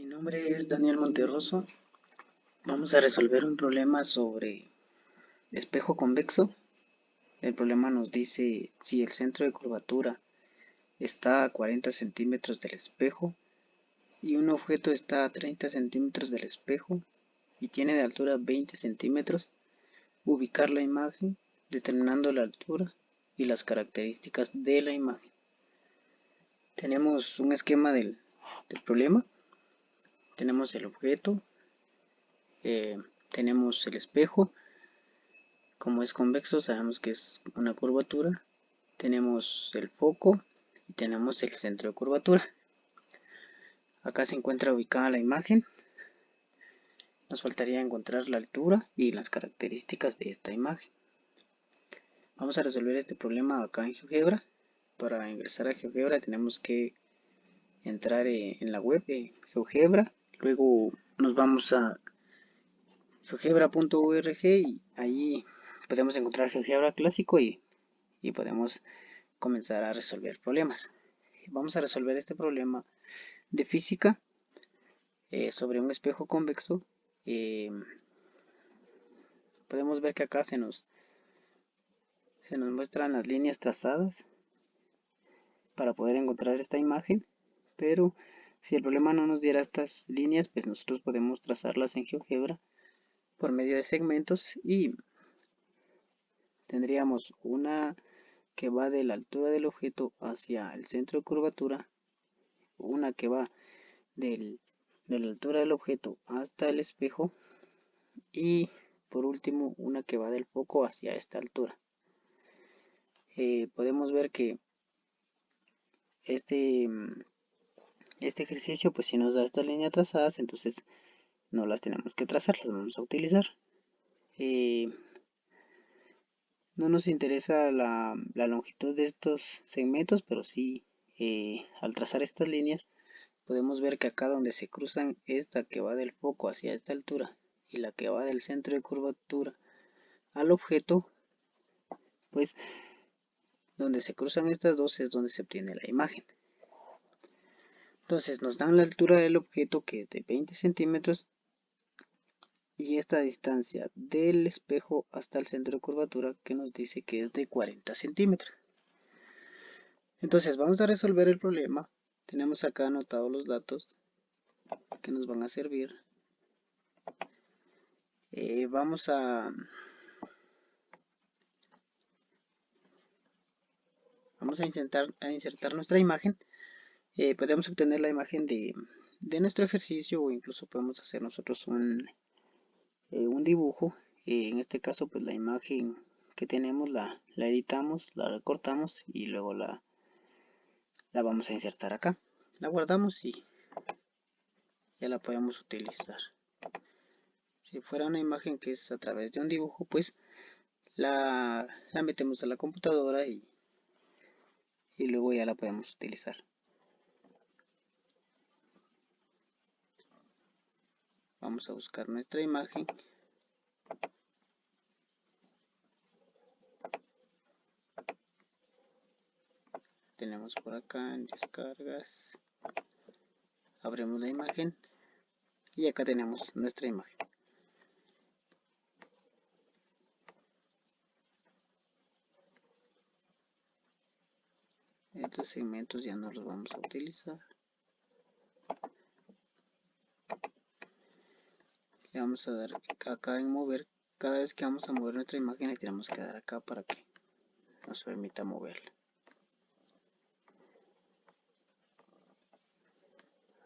nombre es Daniel Monterroso. Vamos a resolver un problema sobre espejo convexo. El problema nos dice si el centro de curvatura está a 40 centímetros del espejo y un objeto está a 30 centímetros del espejo y tiene de altura 20 centímetros, ubicar la imagen determinando la altura y las características de la imagen. Tenemos un esquema del problema. Tenemos el objeto, tenemos el espejo. Como es convexo, sabemos que es una curvatura. Tenemos el foco y tenemos el centro de curvatura. Acá se encuentra ubicada la imagen. Nos faltaría encontrar la altura y las características de esta imagen. Vamos a resolver este problema acá en GeoGebra. Para ingresar a GeoGebra tenemos que entrar en la web de GeoGebra. Luego nos vamos a geogebra.org y ahí podemos encontrar GeoGebra clásico y podemos comenzar a resolver problemas. Vamos a resolver este problema de física sobre un espejo convexo. Podemos ver que acá se nos muestran las líneas trazadas para poder encontrar esta imagen, pero si el problema no nos diera estas líneas, pues nosotros podemos trazarlas en GeoGebra por medio de segmentos y tendríamos una que va de la altura del objeto hacia el centro de curvatura, una que va de la altura del objeto hasta el espejo y por último una que va del foco hacia esta altura. Podemos ver que este ejercicio, pues si nos da estas líneas trazadas, entonces no las tenemos que trazar, las vamos a utilizar. No nos interesa la longitud de estos segmentos, pero sí al trazar estas líneas podemos ver que acá donde se cruzan, esta que va del foco hacia esta altura y la que va del centro de curvatura al objeto, pues donde se cruzan estas dos es donde se obtiene la imagen. Entonces nos dan la altura del objeto, que es de 20 centímetros, y esta distancia del espejo hasta el centro de curvatura, que nos dice que es de 40 centímetros. Entonces vamos a resolver el problema. Tenemos acá anotados los datos que nos van a servir. Vamos a insertar nuestra imagen. Podemos obtener la imagen de nuestro ejercicio, o incluso podemos hacer nosotros un dibujo. En este caso, pues la imagen que tenemos la editamos, la recortamos y luego la vamos a insertar acá. La guardamos y ya la podemos utilizar. Si fuera una imagen que es a través de un dibujo, pues la metemos a la computadora y luego ya la podemos utilizar. Vamos a buscar nuestra imagen. Tenemos por acá en descargas. Abrimos la imagen y acá tenemos nuestra imagen. Estos segmentos ya no los vamos a utilizar. Le vamos a dar acá en mover. Cada vez que vamos a mover nuestra imagen, le tenemos que dar acá para que nos permita moverla.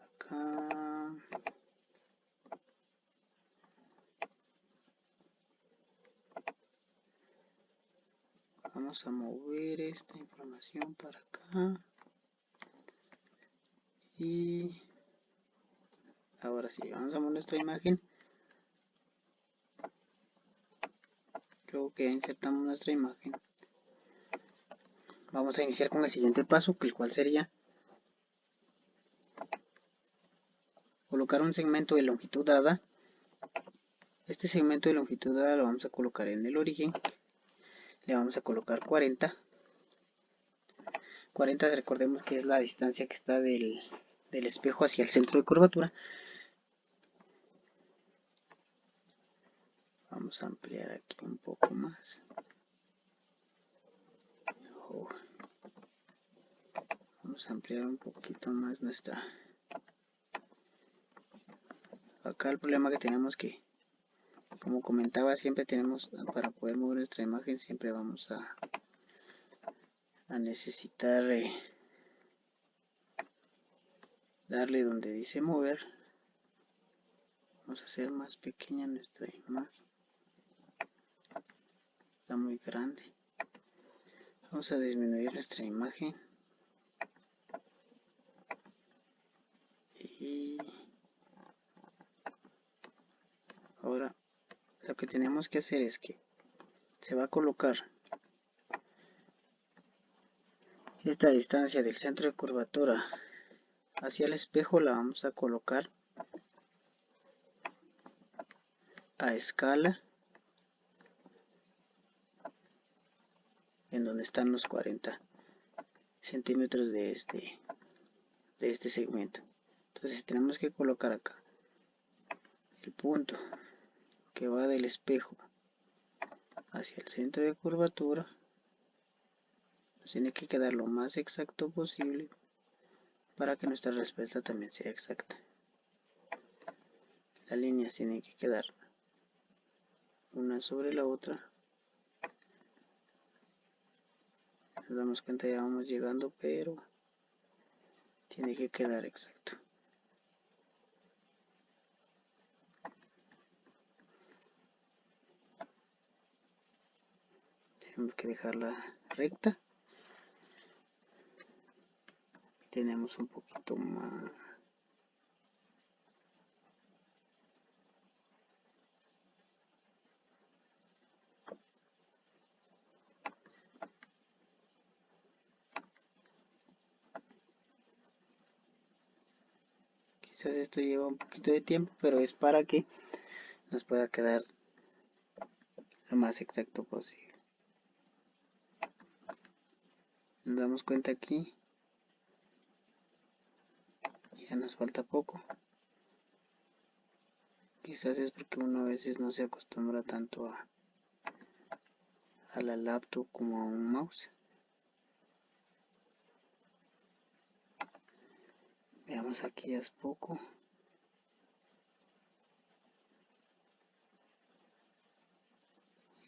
Acá. Vamos a mover esta información para acá. Y ahora sí, vamos a mover nuestra imagen. Luego que ya insertamos nuestra imagen, vamos a iniciar con el siguiente paso, el cual sería colocar un segmento de longitud dada. Este segmento de longitud dada lo vamos a colocar en el origen. Le vamos a colocar 40. 40, recordemos que es la distancia que está del espejo hacia el centro de curvatura. Vamos a ampliar aquí un poco más. Vamos a ampliar un poquito más nuestra. Acá el problema que tenemos que, como comentaba, siempre tenemos, para poder mover nuestra imagen, siempre vamos a necesitar darle donde dice mover. Vamos a hacer más pequeña nuestra imagen. Está muy grande. Vamos a disminuir nuestra imagen. Y ahora lo que tenemos que hacer es que se va a colocar esta distancia del centro de curvatura hacia el espejo, la vamos a colocar a escala en donde están los 40 centímetros de este segmento. Entonces tenemos que colocar acá el punto que va del espejo hacia el centro de curvatura. Nos tiene que quedar lo más exacto posible para que nuestra respuesta también sea exacta. Las líneas tienen que quedar una sobre la otra. Nos damos cuenta, ya vamos llegando, pero tiene que quedar exacto. Tenemos que dejarla recta. Tenemos un poquito más. Quizás esto lleva un poquito de tiempo, pero es para que nos pueda quedar lo más exacto posible. Nos damos cuenta aquí, ya nos falta poco. Quizás es porque uno a veces no se acostumbra tanto a la laptop como a un mouse. Veamos, aquí ya es poco.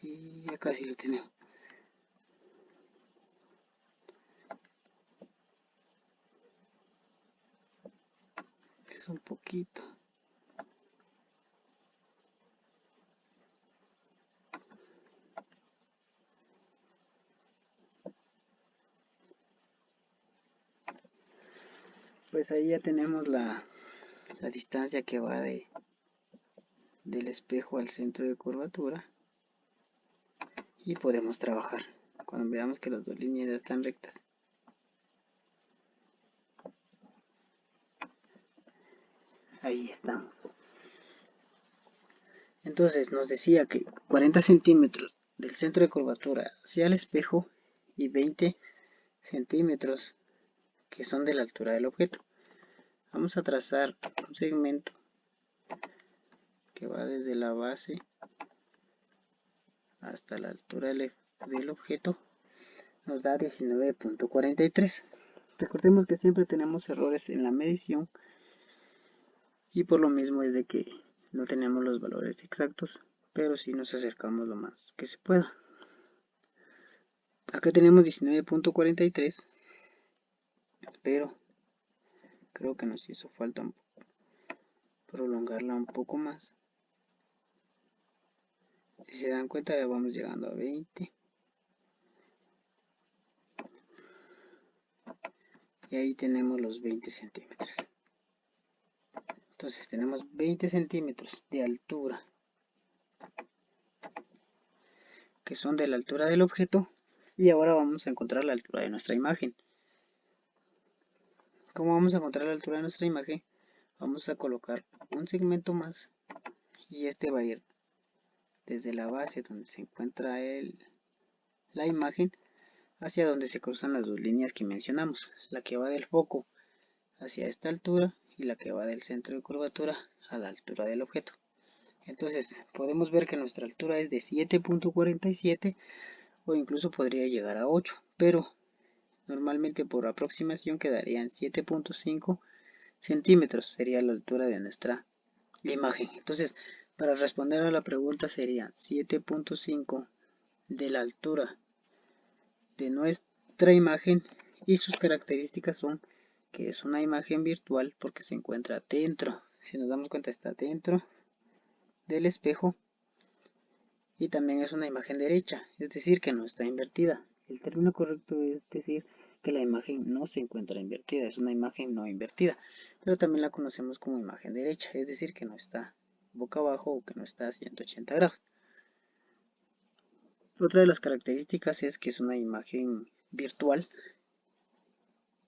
Y ya casi lo tenemos. Es un poquito. Pues ahí ya tenemos la distancia que va del espejo al centro de curvatura. Y podemos trabajar cuando veamos que las dos líneas ya están rectas. Ahí estamos. Entonces nos decía que 40 centímetros del centro de curvatura hacia el espejo y 20 centímetros que son de la altura del objeto. Vamos a trazar un segmento que va desde la base hasta la altura del objeto. Nos da 19.43. Recordemos que siempre tenemos errores en la medición y por lo mismo es de que no tenemos los valores exactos, pero sí nos acercamos lo más que se pueda. Acá tenemos 19.43, pero creo que nos hizo falta prolongarla un poco más. Si se dan cuenta, ya vamos llegando a 20. Y ahí tenemos los 20 centímetros. Entonces tenemos 20 centímetros de altura, que son de la altura del objeto. Y ahora vamos a encontrar la altura de nuestra imagen. ¿Cómo vamos a encontrar la altura de nuestra imagen? Vamos a colocar un segmento más. Y este va a ir desde la base donde se encuentra la imagen hacia donde se cruzan las dos líneas que mencionamos. La que va del foco hacia esta altura y la que va del centro de curvatura a la altura del objeto. Entonces podemos ver que nuestra altura es de 7.47 o incluso podría llegar a 8, pero normalmente por aproximación quedarían 7.5 centímetros, sería la altura de nuestra imagen. Entonces, para responder a la pregunta sería 7.5 de la altura de nuestra imagen, y sus características son que es una imagen virtual porque se encuentra dentro, si nos damos cuenta está dentro del espejo, y también es una imagen derecha, es decir que no está invertida. El término correcto es decir que la imagen no se encuentra invertida, es una imagen no invertida, pero también la conocemos como imagen derecha, es decir que no está boca abajo o que no está a 180 grados. Otra de las características es que es una imagen virtual,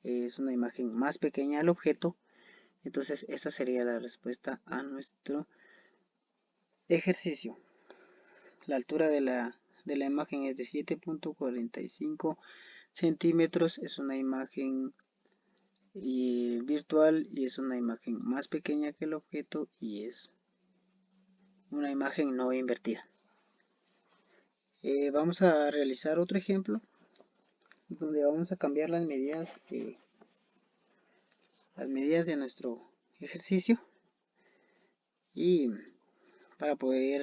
es una imagen más pequeña al objeto. Entonces esta sería la respuesta a nuestro ejercicio. La altura de la imagen es de 7.45 centímetros, es una imagen virtual y es una imagen más pequeña que el objeto y es una imagen no invertida. Vamos a realizar otro ejemplo donde vamos a cambiar las medidas de nuestro ejercicio, y para poder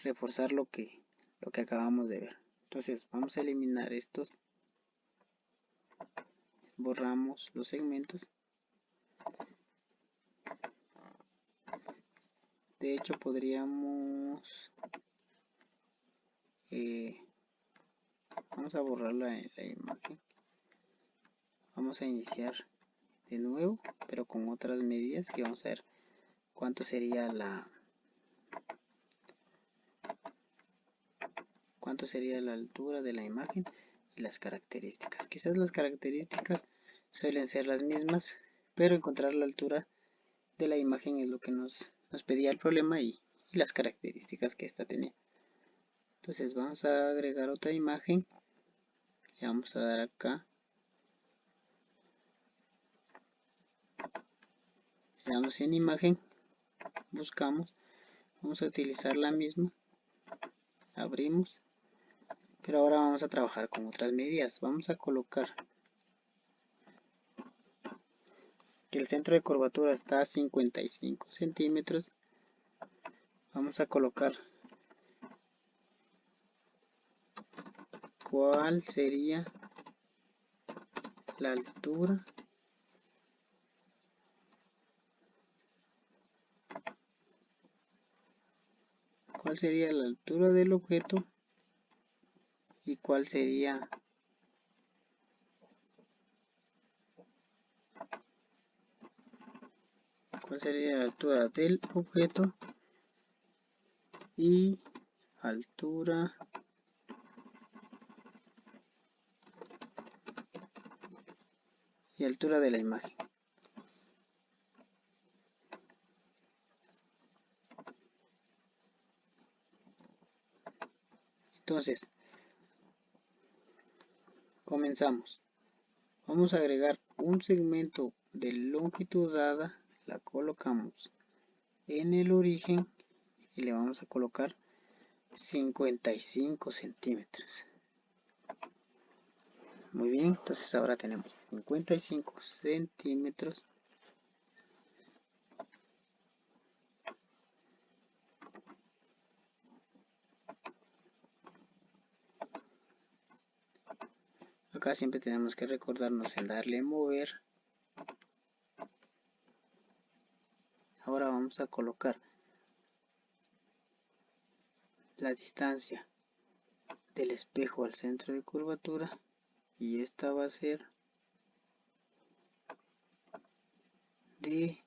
reforzar lo que acabamos de ver. Entonces vamos a eliminar estos, borramos los segmentos. De hecho podríamos vamos a borrar la imagen, vamos a iniciar de nuevo pero con otras medidas, que vamos a ver cuánto sería la altura de la imagen y las características. Quizás las características suelen ser las mismas, pero encontrar la altura de la imagen es lo que nos pedía el problema, y las características que esta tenía. Entonces vamos a agregar otra imagen, le vamos a dar acá, le damos en imagen, buscamos, vamos a utilizar la misma, abrimos, pero ahora vamos a trabajar con otras medidas. Vamos a colocar que el centro de curvatura está a 55 centímetros. Vamos a colocar cuál sería la altura del objeto y cuál sería la altura del objeto y altura de la imagen. Entonces comenzamos. Vamos a agregar un segmento de longitud dada, la colocamos en el origen y le vamos a colocar 55 centímetros. Muy bien, entonces ahora tenemos 55 centímetros. Acá siempre tenemos que recordarnos en darle mover. Ahora vamos a colocar la distancia del espejo al centro de curvatura, y esta va a ser de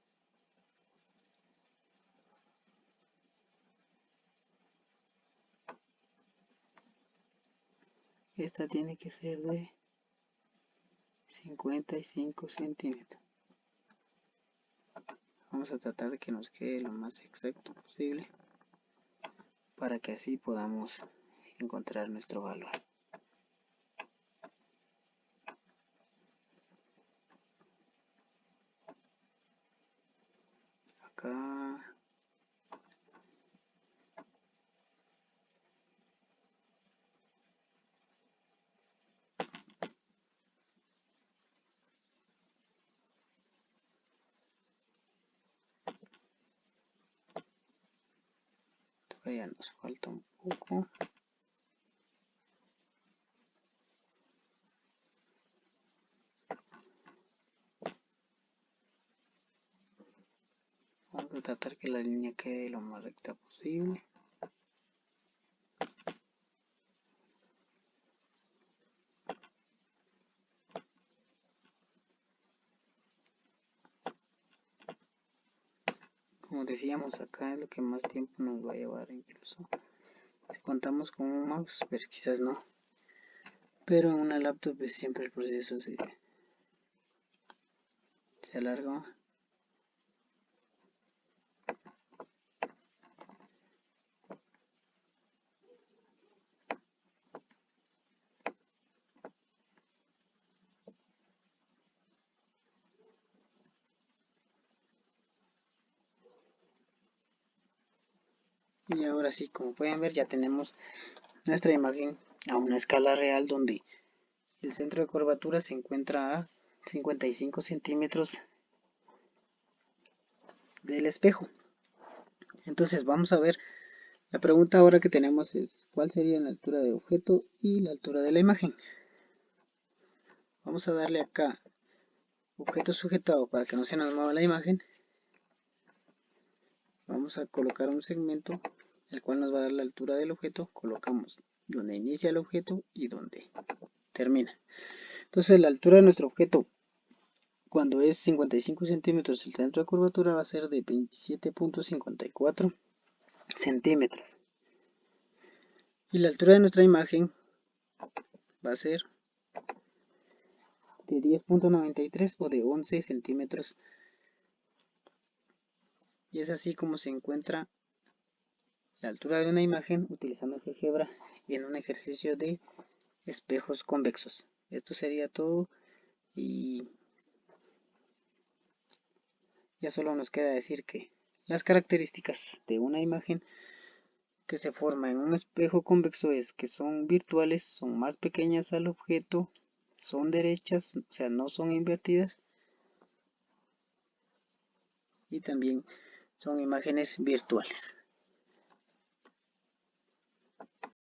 tiene que ser de 55 centímetros. Vamos a tratar de que nos quede lo más exacto posible para que así podamos encontrar nuestro valor. Acá ya nos falta un poco. Vamos a tratar que la línea quede lo más recta posible. Como decíamos, acá es lo que más tiempo nos va a llevar, incluso si contamos con un mouse, pues quizás no, pero en una laptop pues siempre el proceso se alarga. Y ahora sí, como pueden ver, ya tenemos nuestra imagen a una escala real donde el centro de curvatura se encuentra a 55 centímetros del espejo. Entonces vamos a ver, la pregunta ahora que tenemos es ¿cuál sería la altura del objeto y la altura de la imagen? Vamos a darle acá objeto sujetado para que no se nos mueva la imagen. Vamos a colocar un segmento el cual nos va a dar la altura del objeto. Colocamos donde inicia el objeto y donde termina. Entonces la altura de nuestro objeto cuando es 55 centímetros el centro de curvatura va a ser de 27.54 centímetros. Y la altura de nuestra imagen va a ser de 10.93 o de 11 centímetros. Y es así como se encuentra la altura de una imagen utilizando GeoGebra y en un ejercicio de espejos convexos. Esto sería todo y ya solo nos queda decir que las características de una imagen que se forma en un espejo convexo es que son virtuales, son más pequeñas al objeto, son derechas, o sea, no son invertidas, y también son imágenes virtuales.